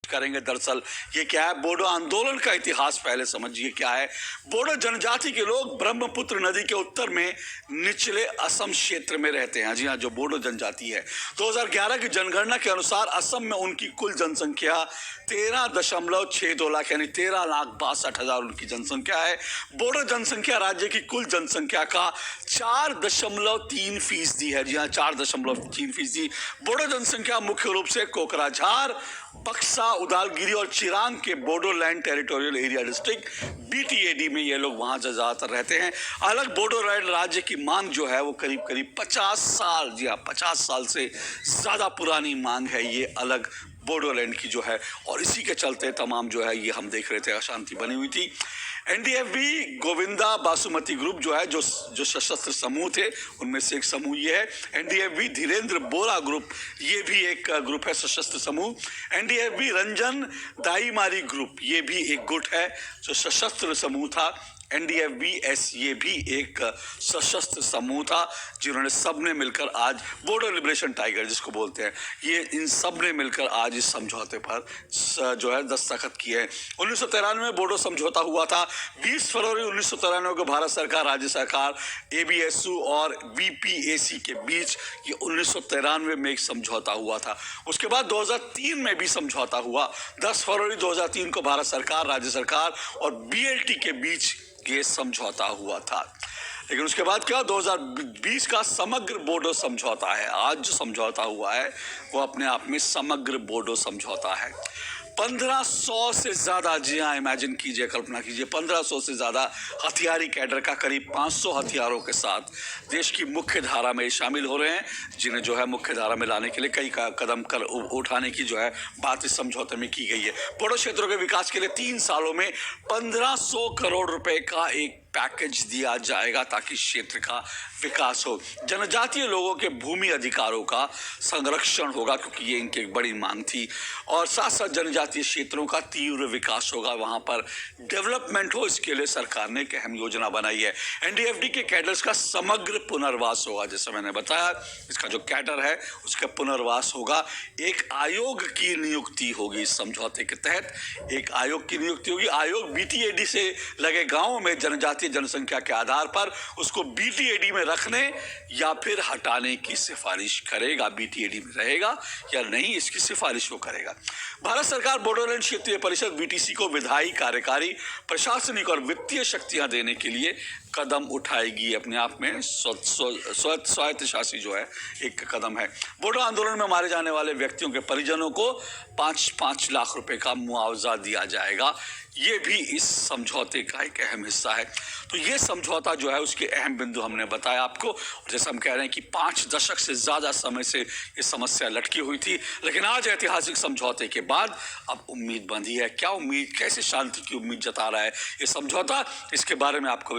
करेंगे। दरअसल ये क्या है, बोडो आंदोलन का इतिहास पहले समझिए क्या है। बोडो जनजाति के लोग ब्रह्मपुत्र नदी के उत्तर में निचले असम क्षेत्र में रहते हैं। जी हाँ, जो बोडो जनजाति है, 2011 की जनगणना के अनुसार असम में उनकी कुल जनसंख्या 13.62 लाख यानी 13,62,000 उनकी जनसंख्या है। बोडो जनसंख्या राज्य की कुल जनसंख्या का 4.3% है। जी हाँ, 4.3%। बोडो जनसंख्या मुख्य रूप से कोकराझार, बक्सा, उदालगिरी और चिरांग के Bodoland territorial area district BTAD में ये लोग वहां ज्यादातर रहते हैं। अलग बोडोलैंड राज्य की मांग जो है वो करीब करीब 50 साल, जी हाँ 50 साल से ज्यादा पुरानी मांग है ये अलग बोडोलैंड की जो है, और इसी के चलते तमाम जो है ये हम देख रहे थे अशांति बनी हुई थी। NDFB गोविंदा बासुमती ग्रुप जो है, जो सशस्त्र समूह थे उनमें से एक समूह ये है। NDFB धीरेन्द्र बोरा ग्रुप, ये भी एक ग्रुप है सशस्त्र समूह। NDFB रंजन दाईमारी ग्रुप, ये भी एक गुट है जो सशस्त्र समूह था। NDFB-S ये भी एक सशस्त्र समूह था जिन्होंने सबने मिलकर आज बोडो लिबरेशन टाइगर जिसको बोलते हैं, ये इन सब ने मिलकर आज इस समझौते पर जो है दस्तखत किए हैं। 1993 में बोडो समझौता हुआ था। 20 फरवरी 1993 को भारत सरकार, राज्य सरकार, ABSU और BPAC के बीच ये 1993 में एक समझौता हुआ था। उसके बाद 2003 में भी समझौता हुआ। 10 फरवरी 2003 को भारत सरकार, राज्य सरकार और BLT के बीच ये समझौता हुआ था। लेकिन उसके बाद क्या, 2020 का समग्र बोडो समझौता है। आज जो समझौता हुआ है वो अपने आप में समग्र बोडो समझौता है। 1500 से ज्यादा, जी हाँ इमेजिन कीजिए, कल्पना कीजिए, 1500 से ज्यादा हथियारी कैडर का करीब 500 हथियारों के साथ देश की मुख्य धारा में शामिल हो रहे हैं, जिन्हें जो है मुख्य धारा में लाने के लिए कई कदम उठाने की जो है बात इस समझौते में की गई है। बोडो क्षेत्रों के विकास के लिए 3 सालों में 1500 करोड़ रुपए का एक पैकेज दिया जाएगा ताकि क्षेत्र का विकास हो। जनजातीय लोगों के भूमि अधिकारों का संरक्षण होगा क्योंकि ये इनकी एक बड़ी मांग थी, और साथ साथ जनजातीय क्षेत्रों का तीव्र विकास होगा, वहां पर डेवलपमेंट हो, इसके लिए सरकार ने एक अहम योजना बनाई है। NDFD के कैडर्स का समग्र पुनर्वास होगा, जैसे मैंने बताया, इसका जो कैडर है उसका पुनर्वास होगा। एक आयोग की नियुक्ति होगी इस समझौते के तहत, एक आयोग की नियुक्ति होगी। आयोग BTAD से लगे गांवों में जनजातीय जनसंख्या के आधार पर उसको BTAD में रखने या फिर हटाने की सिफारिश करेगा। BTAD में रहेगा या नहीं, इसकी सिफारिश वो करेगा। भारत सरकार बोडोलैंड क्षेत्रीय परिषद BTC को विधायी, कार्यकारी, प्रशासनिक और वित्तीय शक्तियां देने के लिए कदम उठाएगी। अपने आप में स्वायत्तशासी जो है एक कदम है। बोडो आंदोलन में मारे जाने वाले व्यक्तियों के परिजनों को 5-5 लाख रुपए का मुआवजा दिया जाएगा। ये भी इस समझौते का एक अहम हिस्सा है। तो ये समझौता जो है उसके अहम बिंदु हमने बताया आपको। जैसे हम कह रहे हैं कि 5 दशक से ज्यादा समय से ये समस्या लटकी हुई थी, लेकिन आज ऐतिहासिक समझौते के बाद अब उम्मीद बंधी है। क्या उम्मीद, कैसे शांति की उम्मीद जता रहा है ये समझौता, इसके बारे में आपको